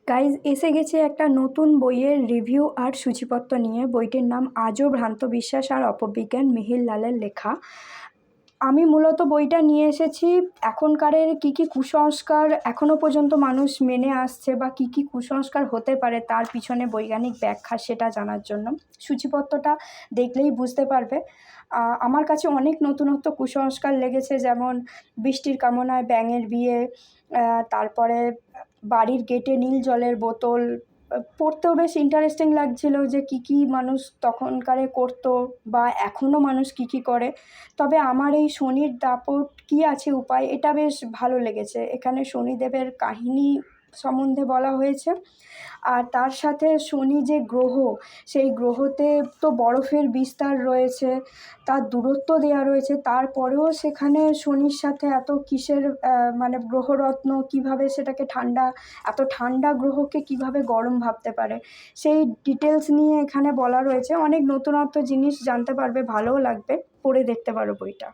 Guys এসে গেছে একটা নতুন বইয়ের রিভিউ আর সূচিপত্র নিয়ে। বইটির নাম আজও ভ্রান্ত বিশ্বাস আর অপবিজ্ঞান, মিহির লালের লেখা। আমি মূলত বইটা নিয়ে এসেছি এখনকারের কী কী কুসংস্কার এখনও পর্যন্ত মানুষ মেনে আসছে বা কী কী কুসংস্কার হতে পারে তার পিছনে বৈজ্ঞানিক ব্যাখ্যা সেটা জানার জন্য। সূচিপত্রটা দেখলেই বুঝতে পারবে। আমার কাছে অনেক নতুনত্ব কুসংস্কার লেগেছে, যেমন বৃষ্টির কামনায় ব্যাঙের বিয়ে, তারপরে বাড়ির গেটে নীল জলের বোতল। পড়তেও বেশ ইন্টারেস্টিং লাগছিল যে কী কী মানুষ তখনকারে করতো বা এখনও মানুষ কী কী করে। তবে আমার এই শনির দাপট কী আছে উপায়, এটা বেশ ভালো লেগেছে। এখানে শনিদেবের কাহিনী সম্বন্ধে বলা হয়েছে, আর তার সাথে শনি যে গ্রহ, সেই গ্রহতে তো বরফের বিস্তার রয়েছে, তার দূরত্ব দেওয়া রয়েছে, তারপরেও সেখানে শনির সাথে এত কিসের মানে গ্রহরত্ন কীভাবে সেটাকে এত ঠান্ডা গ্রহকে কিভাবে গরম ভাবতে পারে, সেই ডিটেলস নিয়ে এখানে বলা রয়েছে। অনেক নতুনত্ব জিনিস জানতে পারবে, ভালোও লাগবে, পড়ে দেখতে পারো বইটা।